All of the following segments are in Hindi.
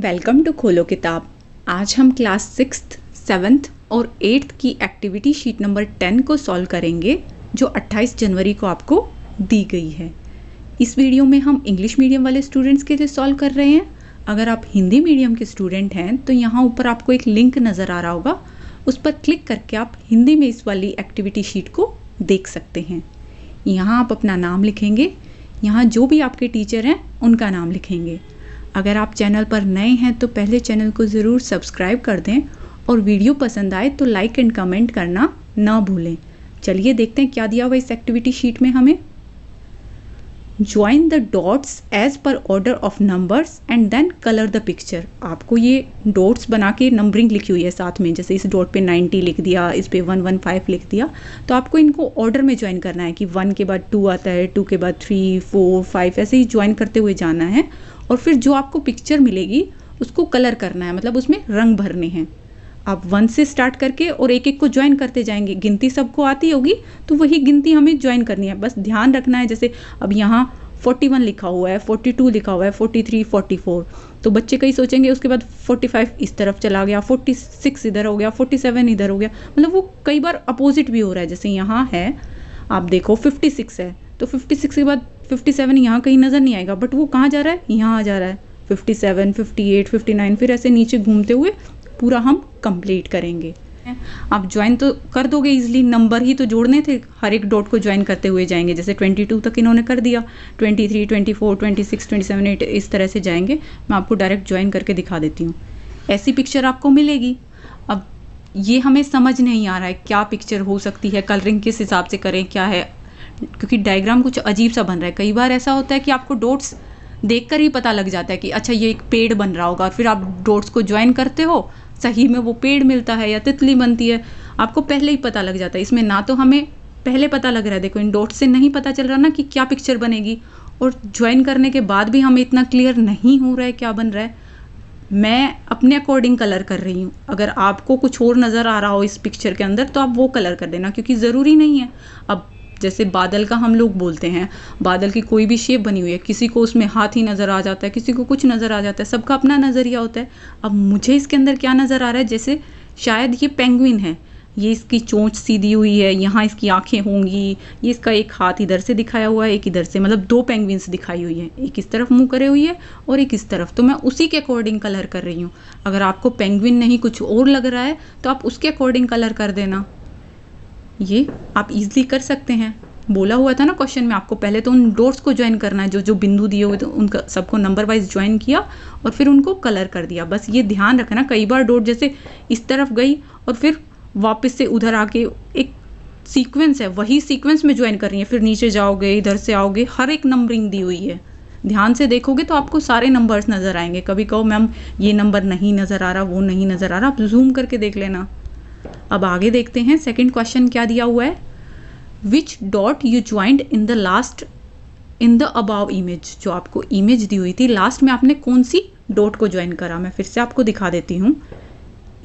वेलकम टू खोलो किताब। आज हम क्लास 6th, 7th और 8th की एक्टिविटी शीट नंबर 10 को सॉल्व करेंगे जो 28 जनवरी को आपको दी गई है। इस वीडियो में हम इंग्लिश मीडियम वाले स्टूडेंट्स के लिए सॉल्व कर रहे हैं। अगर आप हिंदी मीडियम के स्टूडेंट हैं तो यहाँ ऊपर आपको एक लिंक नज़र आ रहा होगा, उस पर क्लिक करके आप हिंदी में इस वाली एक्टिविटी शीट को देख सकते हैं। यहाँ आप अपना नाम लिखेंगे, यहाँ जो भी आपके टीचर हैं उनका नाम लिखेंगे। अगर आप चैनल पर नए हैं तो पहले चैनल को ज़रूर सब्सक्राइब कर दें और वीडियो पसंद आए तो लाइक एंड कमेंट करना ना भूलें। चलिए देखते हैं क्या दिया हुआ इस एक्टिविटी शीट में हमें। Join the dots as per order of numbers and then colour the picture. आपको ये डॉट्स बना के नंबरिंग लिखी हुई है साथ में, जैसे इस डॉट पे 90 लिख दिया, इस पे 115 लिख दिया। तो आपको इनको ऑर्डर में ज्वाइन करना है कि 1 के बाद 2 आता है, 2 के बाद 3, 4, 5 ऐसे ही ज्वाइन करते हुए जाना है। और फिर जो आपको पिक्चर मिलेगी उसको कलर करना है, मतलब उसमें रंग भरने हैं। आप 1 से स्टार्ट करके और एक एक को ज्वाइन करते जाएंगे। गिनती सबको आती होगी तो वही गिनती हमें ज्वाइन करनी है। बस ध्यान रखना है, जैसे अब यहाँ 41 लिखा हुआ है, 42 लिखा हुआ है, 43, 44। तो बच्चे कई सोचेंगे उसके बाद 45 इस तरफ चला गया, 46 इधर हो गया, 47 इधर हो गया, मतलब वो कई बार अपोजिट भी हो रहा है। जैसे यहाँ है, आप देखो 56 है तो 56 के बाद 57 यहाँ कहीं नज़र नहीं आएगा, बट वो कहाँ जा रहा है, यहाँ आ जा रहा है। 57, 58, 59 फिर ऐसे नीचे घूमते हुए पूरा हम कंप्लीट करेंगे। आप ज्वाइन तो कर दोगे इजीली, नंबर ही तो जोड़ने थे, हर एक डॉट को ज्वाइन करते हुए जाएंगे। जैसे 22 तक इन्होंने कर दिया, 23, 24, 26, 27, 8 इस तरह से जाएंगे। मैं आपको डायरेक्ट ज्वाइन करके दिखा देती हूँ। ऐसी पिक्चर आपको मिलेगी। अब ये हमें समझ नहीं आ रहा है क्या पिक्चर हो सकती है, कलरिंग किस हिसाब से करें, क्या है, क्योंकि डायग्राम कुछ अजीब सा बन रहा है। कई बार ऐसा होता है कि आपको डॉट्स देखकर ही पता लग जाता है कि अच्छा ये एक पेड़ बन रहा होगा, फिर आप डॉट्स को ज्वाइन करते हो, सही में वो पेड़ मिलता है या तितली बनती है, आपको पहले ही पता लग जाता है। इसमें ना तो हमें पहले पता लग रहा है, देखो इन डॉट्स से नहीं पता चल रहा ना कि क्या पिक्चर बनेगी, और ज्वाइन करने के बाद भी हमें इतना क्लियर नहीं हो रहा है क्या बन रहा है। मैं अपने अकॉर्डिंग कलर कर रही हूँ। अगर आपको कुछ और नज़र आ रहा हो इस पिक्चर के अंदर तो आप वो कलर कर देना, क्योंकि ज़रूरी नहीं है। अब जैसे बादल का हम लोग बोलते हैं, बादल की कोई भी शेप बनी हुई है, किसी को उसमें हाथी नज़र आ जाता है, किसी को कुछ नज़र आ जाता है, सबका अपना नज़रिया होता है। अब मुझे इसके अंदर क्या नज़र आ रहा है, जैसे शायद ये पेंगुइन है, ये इसकी चोंच सीधी हुई है, यहाँ इसकी आंखें होंगी, ये इसका एक हाथ इधर से दिखाया हुआ है, एक इधर से, मतलब 2 पेंगुइन्स दिखाई हुई है, एक इस तरफ मुंह करे हुई है और एक इस तरफ। तो मैं उसी के अकॉर्डिंग कलर कर रही हूँ। अगर आपको पेंगुइन नहीं कुछ और लग रहा है तो आप उसके अकॉर्डिंग कलर कर देना। ये आप इजीली कर सकते हैं। बोला हुआ था ना क्वेश्चन में, आपको पहले तो उन डॉट्स को ज्वाइन करना है, जो जो बिंदु दिए हुए थे उनका सबको नंबर वाइज ज्वाइन किया और फिर उनको कलर कर दिया। बस ये ध्यान रखना, कई बार डॉट जैसे इस तरफ गई और फिर वापस से उधर आके एक सीक्वेंस है, वही सीक्वेंस में ज्वाइन कर रही है, फिर नीचे जाओगे, इधर से आओगे, हर एक नंबरिंग दी हुई है। ध्यान से देखोगे तो आपको सारे नंबर्स नज़र आएंगे। कभी कहो मैम ये नंबर नहीं नज़र आ रहा, वो नहीं नज़र आ रहा, आप जूम करके देख लेना। अब आगे देखते हैं सेकेंड क्वेश्चन क्या दिया हुआ है। Which dot you joined in the last in the above image. जो आपको इमेज दी हुई थी लास्ट में आपने कौन सी डॉट को ज्वाइन करा, मैं फिर से आपको दिखा देती हूँ।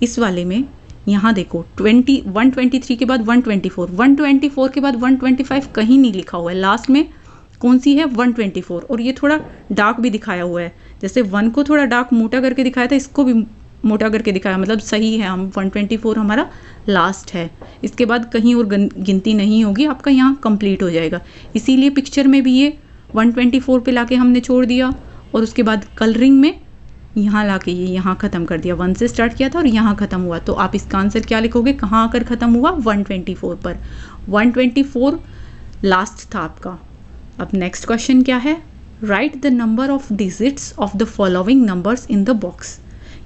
इस वाले में यहाँ देखो 123 के बाद 124, 124 के बाद 125 कहीं नहीं लिखा हुआ है, लास्ट में कौन सी है 124। और ये थोड़ा डार्क भी दिखाया हुआ है, जैसे 1 को थोड़ा डार्क मोटा करके दिखाया था, इसको भी मोटा करके दिखाया, मतलब सही है। हम 124 हमारा लास्ट है, इसके बाद कहीं और गिनती नहीं होगी, आपका यहाँ कंप्लीट हो जाएगा। इसीलिए पिक्चर में भी ये 124 पे लाके हमने छोड़ दिया और उसके बाद कलरिंग में यहाँ लाके ये यहाँ ख़त्म कर दिया। 1 से स्टार्ट किया था और यहाँ ख़त्म हुआ, तो आप इसका आंसर क्या लिखोगे, कहाँ आकर ख़त्म हुआ, 124 पर। 124 लास्ट था आपका। अब नेक्स्ट क्वेश्चन क्या है, right the number of digits of the following numbers in the box.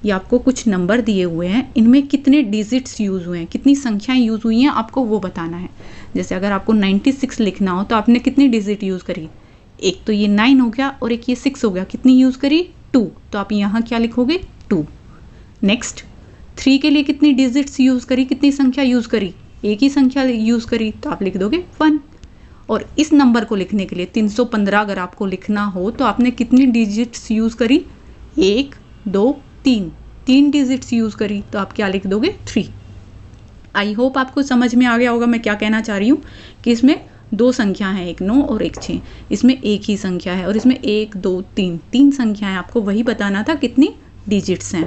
ये आपको कुछ नंबर दिए हुए हैं, इनमें कितने डिजिट्स यूज़ हुए हैं, कितनी संख्याएं यूज़ हुई हैं, आपको वो बताना है। जैसे अगर आपको 96 लिखना हो तो आपने कितनी डिजिट यूज़ करी, एक तो ये 9 हो गया और एक ये 6 हो गया, कितनी यूज़ करी 2, तो आप यहाँ क्या लिखोगे 2। नेक्स्ट 3 के लिए कितनी डिजिट्स यूज़ करी, कितनी संख्या यूज़ करी, एक ही संख्या यूज़ करी, तो आप लिख दोगे 1। और इस नंबर को लिखने के लिए 315 अगर आपको लिखना हो तो आपने कितनी डिजिट्स यूज़ करी, 1, 2, 3 डिजिट्स यूज़ करी, तो आप क्या लिख दोगे 3। आई होप आपको समझ में आ गया होगा मैं क्या कहना चाह रही हूँ, कि इसमें 2 संख्या हैं, एक 9 और एक 6, इसमें एक ही संख्या है और इसमें 1, 2, 3 संख्याएं, आपको वही बताना था कितनी डिजिट्स हैं।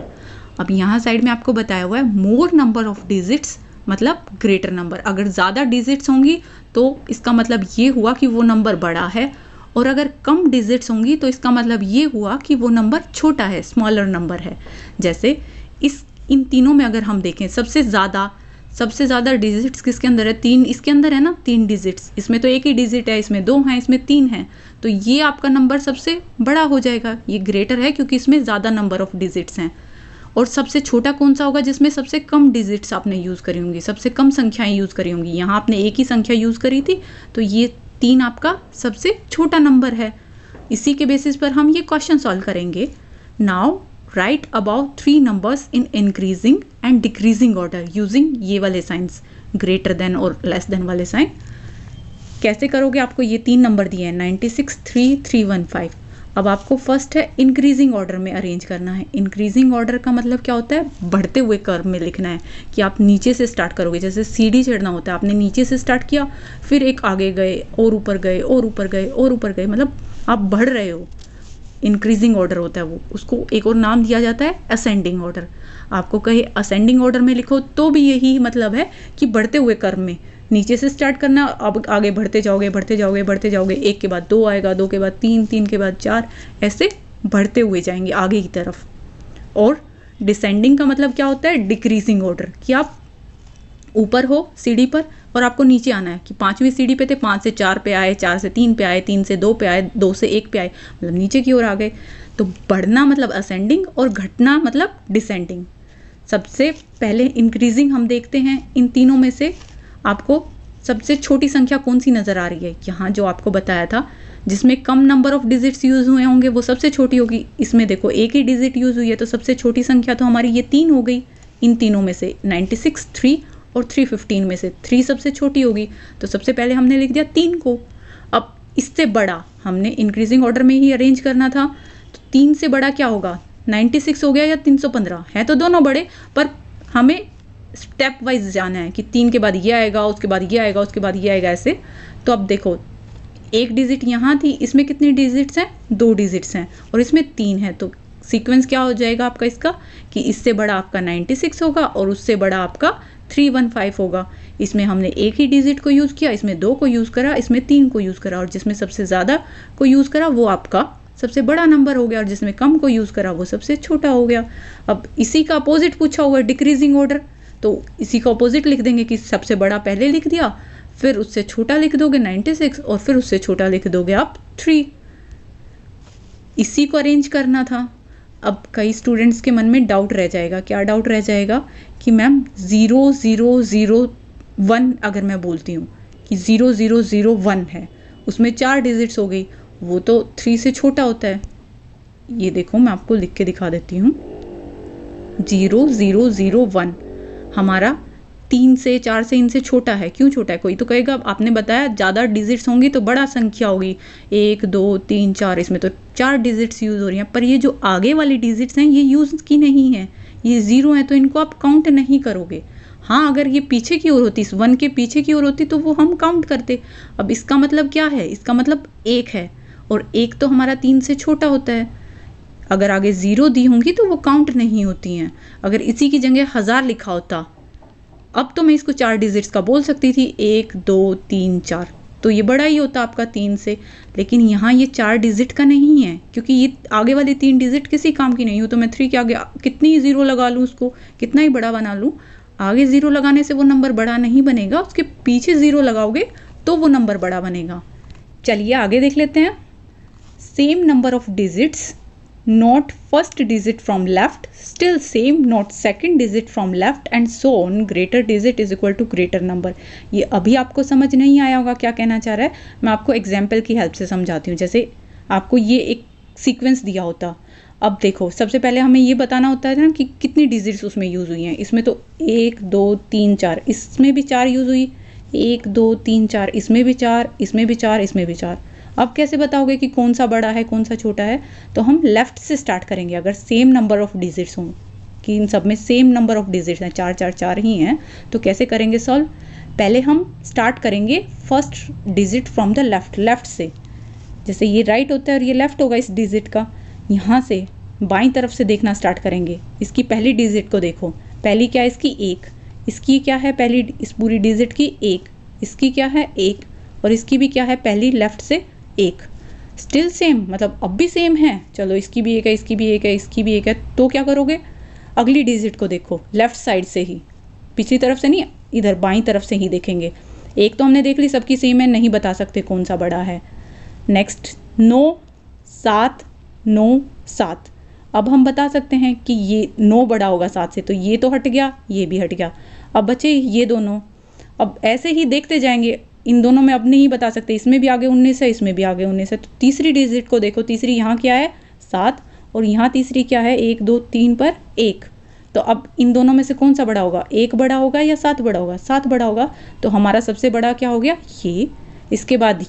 अब यहाँ साइड में आपको बताया हुआ है मोर नंबर ऑफ डिजिट्स मतलब ग्रेटर नंबर। अगर ज़्यादा डिजिट्स होंगी तो इसका मतलब ये हुआ कि वो नंबर बड़ा है, और अगर कम डिजिट्स होंगी तो इसका मतलब ये हुआ कि वो नंबर छोटा है, स्मॉलर नंबर है। जैसे इन तीनों में अगर हम देखें सबसे ज़्यादा डिजिट्स किसके अंदर है? 3 इसके अंदर है ना, 3 डिजिट्स। इसमें तो एक ही डिजिट है, इसमें 2 हैं, इसमें 3 हैं, तो ये आपका नंबर सबसे बड़ा हो जाएगा। ये ग्रेटर है क्योंकि इसमें ज़्यादा नंबर ऑफ डिजिट्स हैं। और सबसे छोटा कौन सा होगा? जिसमें सबसे कम डिजिट्स आपने यूज़ करी होंगी, सबसे कम संख्याएं यूज़ करी होंगी। यहाँ आपने एक ही संख्या यूज़ करी थी, तो ये 3 आपका सबसे छोटा नंबर है। इसी के बेसिस पर हम ये क्वेश्चन सॉल्व करेंगे। Now right about 3 numbers in increasing and decreasing order using ये वाले साइंस, ग्रेटर देन और लेस देन वाले साइन। कैसे करोगे? आपको ये 3 नंबर दिए हैं 96, 3, 315। अब आपको फर्स्ट है इंक्रीजिंग ऑर्डर में अरेंज करना है। इंक्रीजिंग ऑर्डर का मतलब क्या होता है? बढ़ते हुए कर्व में लिखना है कि आप नीचे से स्टार्ट करोगे। जैसे सीढ़ी चढ़ना होता है, आपने नीचे से स्टार्ट किया, फिर एक आगे गए और ऊपर गए और ऊपर गए और ऊपर गए, मतलब आप बढ़ रहे हो। इंक्रीजिंग ऑर्डर होता है वो, उसको एक और नाम दिया जाता है असेंडिंग ऑर्डर। आपको कहे असेंडिंग ऑर्डर में लिखो तो भी यही मतलब है कि बढ़ते हुए कर्व में नीचे से स्टार्ट करना, अब आगे बढ़ते जाओगे बढ़ते जाओगे बढ़ते जाओगे, 1 के बाद 2 आएगा, 2 के बाद 3, 3 के बाद 4, ऐसे बढ़ते हुए जाएंगे आगे की तरफ। और डिसेंडिंग का मतलब क्या होता है? डिक्रीजिंग ऑर्डर, कि आप ऊपर हो सीढ़ी पर और आपको नीचे आना है, कि 5वीं सीढ़ी पे थे, 5 से 4 पे आए, 4 से 3 पे आए, 3 से 2 पे आए, 2 से 1 पे आए, मतलब नीचे की ओर आ गए। तो बढ़ना मतलब असेंडिंग और घटना मतलब डिसेंडिंग। सबसे पहले इंक्रीजिंग हम देखते हैं। इन तीनों में से आपको सबसे छोटी संख्या कौन सी नज़र आ रही है? यहाँ जो आपको बताया था, जिसमें कम नंबर ऑफ डिजिट्स यूज़ हुए होंगे वो सबसे छोटी होगी। इसमें देखो एक ही डिजिट यूज़ हुई है, तो सबसे छोटी संख्या तो हमारी ये 3 हो गई। इन तीनों में से 96, 3 और 315 में से 3 सबसे छोटी होगी, तो सबसे पहले हमने लिख दिया 3 को। अब इससे बड़ा हमने इंक्रीजिंग ऑर्डर में ही अरेंज करना था, तो 3 से बड़ा क्या होगा? 96 हो गया या 315? है तो दोनों बड़े, पर हमें स्टेप वाइज जाना है कि 3 के बाद ये आएगा, उसके बाद ये आएगा, उसके बाद ये आएगा, ऐसे। तो अब देखो एक डिजिट यहाँ थी, इसमें कितनी डिजिट्स हैं? 2 डिजिट्स हैं, और इसमें 3 है। तो सीक्वेंस क्या हो जाएगा आपका इसका, कि इससे बड़ा आपका 96 होगा और उससे बड़ा आपका 315 होगा। इसमें हमने एक ही डिजिट को यूज़ किया, इसमें 2 को यूज़ करा, इसमें 3 को यूज़ करा, और जिसमें सबसे ज़्यादा को यूज़ करा वो आपका सबसे बड़ा नंबर हो गया, और जिसमें कम को यूज़ करा वो सबसे छोटा हो गया। अब इसी का अपोजिट पूछा हुआ है डिक्रीजिंग ऑर्डर, तो इसी का अपोजिट लिख देंगे कि सबसे बड़ा पहले लिख दिया, फिर उससे छोटा लिख दोगे 96, और फिर उससे छोटा लिख दोगे आप 3। इसी को अरेंज करना था। अब कई स्टूडेंट्स के मन में डाउट रह जाएगा। क्या डाउट रह जाएगा? कि मैम 0001 अगर मैं बोलती हूँ कि 0001 है, उसमें 4 डिजिट्स हो गई, वो तो 3 से छोटा होता है। ये देखो मैं आपको लिख के दिखा देती हूँ। 0001 हमारा 3 से 4 से इनसे छोटा है। क्यों छोटा है? कोई तो कहेगा आपने बताया ज़्यादा डिजिट्स होंगी तो बड़ा संख्या होगी, 1 2 3 4, इसमें तो 4 डिजिट्स यूज़ हो रही हैं। पर ये जो आगे वाली डिजिट्स हैं ये यूज़ की नहीं है, ये 0 है, तो इनको आप काउंट नहीं करोगे। हाँ, अगर ये पीछे की ओर होती, इस 1 के पीछे की ओर होती तो वो हम काउंट करते। अब इसका मतलब क्या है? इसका मतलब 1 है, और 1 तो हमारा 3 से छोटा होता है। अगर आगे 0 दी होंगी तो वो काउंट नहीं होती हैं। अगर इसी की जगह 1000 लिखा होता, अब तो मैं इसको 4 डिजिट्स का बोल सकती थी, 1 2 3 4, तो ये बड़ा ही होता आपका 3 से। लेकिन यहाँ ये 4 डिजिट का नहीं है, क्योंकि ये आगे वाली 3 डिजिट किसी काम की नहीं हो। तो मैं 3 के आगे कितनी 0 लगा लूँ, उसको कितना ही बड़ा बना लूँ, आगे 0 लगाने से वो नंबर बड़ा नहीं बनेगा, उसके पीछे 0 लगाओगे तो वो नंबर बड़ा बनेगा। चलिए आगे देख लेते हैं। Same number of digits, not first digit from left, still same, not second digit from left, and so on, greater digit is equal to greater number। ये अभी आपको समझ नहीं आया होगा क्या कहना चाह रहा है, मैं आपको एग्जाम्पल की हेल्प से समझाती हूँ। जैसे आपको ये एक सीक्वेंस दिया होता, अब देखो सबसे पहले हमें ये बताना होता है ना कि कितनी डिजिट्स उसमें यूज़ हुई हैं। इसमें तो 1 2 3 4, इसमें भी 4 यूज़ हुई, 1 2 3 4, इसमें भी 4, इसमें भी 4, इसमें भी 4। अब कैसे बताओगे कि कौन सा बड़ा है कौन सा छोटा है? तो हम लेफ्ट से स्टार्ट करेंगे। अगर सेम नंबर ऑफ डिजिट्स हों, कि इन सब में सेम नंबर ऑफ डिजिट्स हैं, 4 4 4 ही हैं, तो कैसे करेंगे सॉल्व? पहले हम स्टार्ट करेंगे first digit from the left, left से। जैसे ये राइट होता है और ये लेफ्ट होगा इस डिजिट का। यहाँ से बाईं तरफ से देखना स्टार्ट करेंगे। इसकी पहली डिजिट को देखो, पहली क्या है इसकी 1, इसकी क्या है पहली इस पूरी डिजिट की 1, इसकी क्या है 1, और इसकी भी क्या है पहली लेफ्ट से 1। स्टिल सेम, मतलब अब भी सेम है। चलो इसकी भी 1 है, इसकी भी 1 है, इसकी भी 1 है, तो क्या करोगे अगली डिजिट को देखो लेफ्ट साइड से ही, पिछली तरफ से नहीं, इधर बाईं तरफ से ही देखेंगे। एक तो हमने देख ली सबकी सेम है, नहीं बता सकते कौन सा बड़ा है। नेक्स्ट 9 7 9 7, अब हम बता सकते हैं कि ये 9 बड़ा होगा 7 से, तो ये तो हट गया, ये भी हट गया। अब बचे ये दोनों, अब ऐसे ही देखते जाएंगे, इन दोनों में अब नहीं बता सकते, इसमें भी आगे 19 है, इसमें भी आगे 19 है। तो तीसरी डिजिट को देखो, तीसरी यहाँ क्या है 7, और यहाँ तीसरी क्या है 1 2 3 पर 1। तो अब इन दोनों में से कौन सा बड़ा होगा, 1 बड़ा होगा या 7 बड़ा होगा, 7 बड़ा होगा। तो हमारा सबसे बड़ा क्या हो गया ये, इसके बाद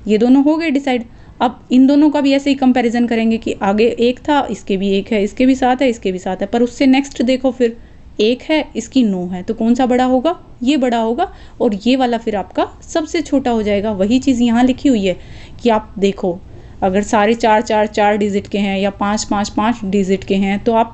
ये दोनों हो गए डिसाइड। अब इन दोनों का भी ऐसे ही कंपैरिजन करेंगे कि आगे 1 था, इसके भी 1 है, इसके भी 7 है, इसके भी 7 है, पर उससे नेक्स्ट देखो फिर 1 है, इसकी 9 है, तो कौन सा बड़ा होगा, ये बड़ा होगा, और ये वाला फिर आपका सबसे छोटा हो जाएगा। वही चीज़ यहाँ लिखी हुई है कि आप देखो अगर सारे 4 4 4 डिजिट के हैं या 5 5 5 डिजिट के हैं, तो आप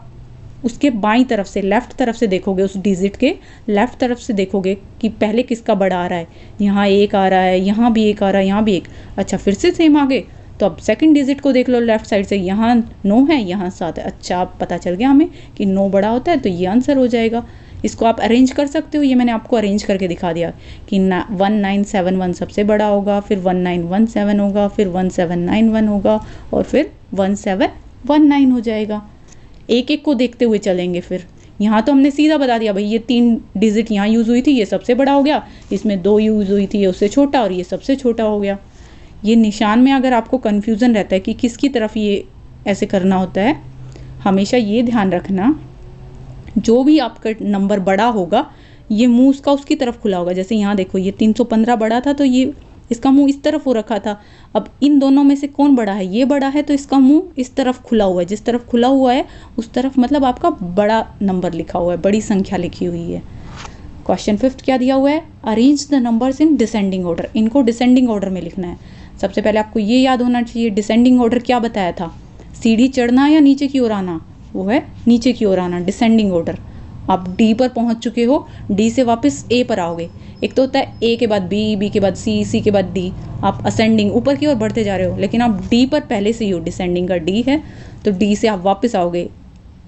उसके बाईं तरफ से लेफ्ट तरफ से देखोगे, उस डिजिट के लेफ्ट तरफ से देखोगे कि पहले किसका बड़ा आ रहा है। यहाँ 1 आ रहा है, यहाँ भी 1 आ रहा है, यहाँ भी 1, अच्छा फिर से सेम आ गए। तो अब सेकंड डिजिट को देख लो लेफ्ट साइड से, यहाँ 9 है, यहाँ 7 है, अच्छा अब पता चल गया हमें कि 9 बड़ा होता है, तो ये आंसर हो जाएगा। इसको आप अरेंज कर सकते हो, ये मैंने आपको अरेंज करके दिखा दिया कि 1971 सबसे बड़ा होगा, फिर 1917 होगा, फिर 1791 होगा, और फिर 1719 हो जाएगा। एक एक को देखते हुए चलेंगे। फिर यहाँ तो हमने सीधा बता दिया भाई, ये 3 डिजिट यहाँ यूज़ हुई थी, ये सबसे बड़ा हो गया, इसमें 2 यूज़ हुई थी, ये उससे छोटा, और ये सबसे छोटा हो गया। ये निशान में अगर आपको कन्फ्यूज़न रहता है कि किसकी तरफ ये ऐसे करना होता है, हमेशा ये ध्यान रखना जो भी आपका नंबर बड़ा होगा ये मुंह उसका उसकी तरफ खुला होगा। जैसे यहाँ देखो ये 315 बड़ा था, तो ये इसका मुंह इस तरफ हो रखा था। अब इन दोनों में से कौन बड़ा है, ये बड़ा है, तो इसका मुंह इस तरफ खुला हुआ है, जिस तरफ खुला हुआ है उस तरफ मतलब आपका बड़ा नंबर लिखा हुआ है, बड़ी संख्या लिखी हुई है। क्वेश्चन 5 क्या दिया हुआ है, arrange the numbers in descending order. इनको डिसेंडिंग ऑर्डर में लिखना है। सबसे पहले आपको ये याद होना चाहिए डिसेंडिंग ऑर्डर क्या बताया था, सीढ़ी चढ़ना या नीचे की ओर आना, वो है नीचे की ओर आना, डिसेंडिंग ऑर्डर। आप डी पर पहुंच चुके हो, डी से वापस ए पर आओगे। एक तो होता है ए के बाद बी, बी के बाद सी, सी के बाद डी, आप असेंडिंग ऊपर की ओर बढ़ते जा रहे हो, लेकिन आप डी पर पहले से ही हो, डिसेंडिंग का डी है, तो डी से आप वापस आओगे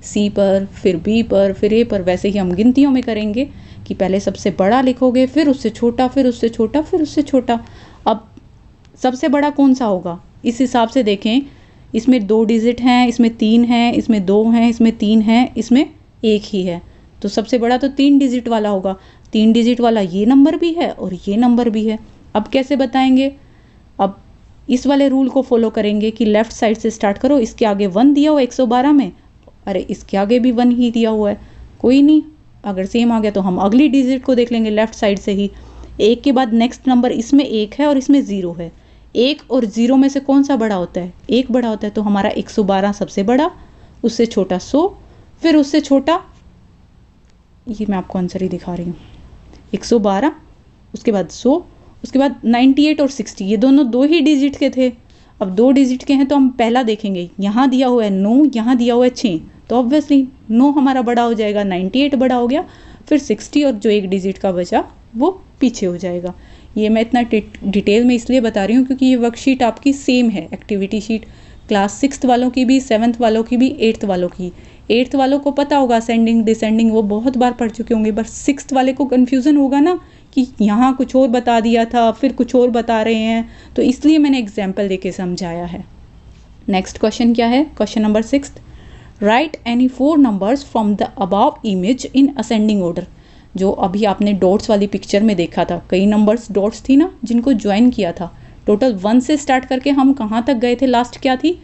सी पर, फिर बी पर, फिर ए पर। वैसे ही हम गिनतियों में करेंगे कि पहले सबसे बड़ा लिखोगे, फिर उससे छोटा, फिर उससे छोटा, फिर उससे छोटा। अब सबसे बड़ा कौन सा होगा, इस हिसाब से देखें, इसमें 2 डिजिट हैं, इसमें 3 हैं, इसमें 2 हैं, इसमें 3 हैं, इसमें 1 ही है, तो सबसे बड़ा तो 3 डिजिट वाला होगा। 3 डिजिट वाला ये नंबर भी है और ये नंबर भी है। अब कैसे बताएंगे, अब इस वाले रूल को फॉलो करेंगे कि लेफ्ट साइड से स्टार्ट करो, इसके आगे 1 दिया हुआ 112 में, अरे इसके आगे भी 1 ही दिया हुआ है, कोई नहीं, अगर सेम आ गया तो हम अगली डिजिट को देख लेंगे लेफ्ट साइड से ही। 1 के बाद नेक्स्ट नंबर, इसमें 1 है और इसमें 0 है, 1 और 0 में से कौन सा बड़ा होता है, 1 बड़ा होता है, तो हमारा 112 सबसे बड़ा, उससे छोटा 100, फिर उससे छोटा, ये मैं आपको आंसर ही दिखा रही हूँ, 112, उसके बाद 100, उसके बाद 98 और 60, ये दोनों 2 ही डिजिट के थे। अब 2 डिजिट के हैं तो हम पहला देखेंगे, यहाँ दिया हुआ है 9, यहाँ दिया हुआ है 6, तो ऑब्वियसली 9 हमारा बड़ा हो जाएगा, 98 बड़ा हो गया, फिर 60 और जो 1 डिजिट का बचा वो पीछे हो जाएगा। ये मैं इतना डिटेल में इसलिए बता रही हूँ क्योंकि ये वर्कशीट आपकी सेम है, एक्टिविटी शीट क्लास 6th वालों की भी, 7th वालों की भी, 8th वालों की। 8th वालों को पता होगा असेंडिंग डिसेंडिंग, वो बहुत बार पढ़ चुके होंगे, बस 6th वाले को कन्फ्यूज़न होगा ना कि यहाँ कुछ और बता दिया था, फिर कुछ और बता रहे हैं, तो इसलिए मैंने एग्जाम्पल देके समझाया है। नेक्स्ट क्वेश्चन क्या है, question number 6, right any 4 numbers from the above image in ascending order. जो अभी आपने डॉट्स वाली पिक्चर में देखा था, कई नंबर्स डॉट्स थी ना जिनको ज्वाइन किया था, टोटल 1 से स्टार्ट करके हम कहाँ तक गए थे, लास्ट क्या थी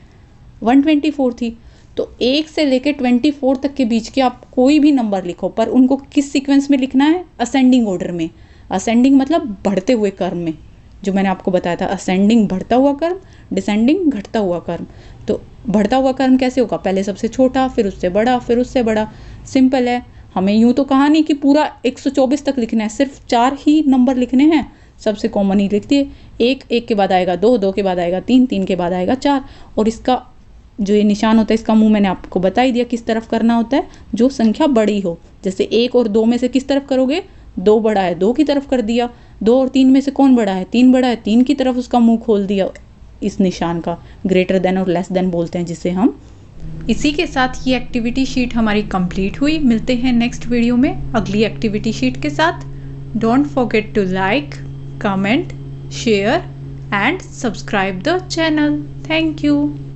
124 थी। तो 1 से लेकर 24 तक के बीच के आप कोई भी नंबर लिखो, पर उनको किस सीक्वेंस में लिखना है, असेंडिंग ऑर्डर में। असेंडिंग मतलब बढ़ते हुए क्रम में, जो मैंने आपको बताया था, असेंडिंग बढ़ता हुआ क्रम, डिसेंडिंग घटता हुआ क्रम। तो बढ़ता हुआ क्रम कैसे होगा, पहले सबसे छोटा, फिर उससे बड़ा, फिर उससे बड़ा, सिंपल है। हमें यूँ तो कहा नहीं कि पूरा 124 तक लिखना है, सिर्फ 4 ही नंबर लिखने हैं, सबसे कॉमन ही लिख दिए। 1 1 के बाद आएगा 2, 2 के बाद आएगा 3, 3 के बाद आएगा 4, और इसका जो ये निशान होता है इसका मुंह मैंने आपको बता ही दिया किस तरफ करना होता है, जो संख्या बड़ी हो। जैसे 1 और 2 में से किस तरफ करोगे, 2 बड़ा है 2 की तरफ कर दिया। 2 और 3 में से कौन बड़ा है, 3 बड़ा है 3 की तरफ उसका मुंह खोल दिया। इस निशान का ग्रेटर देन और लेस देन बोलते हैं जिसे हम। इसी के साथ ये एक्टिविटी शीट हमारी कंप्लीट हुई। मिलते हैं नेक्स्ट वीडियो में अगली एक्टिविटी शीट के साथ। Don't forget to like, comment, share and subscribe the channel. Thank you.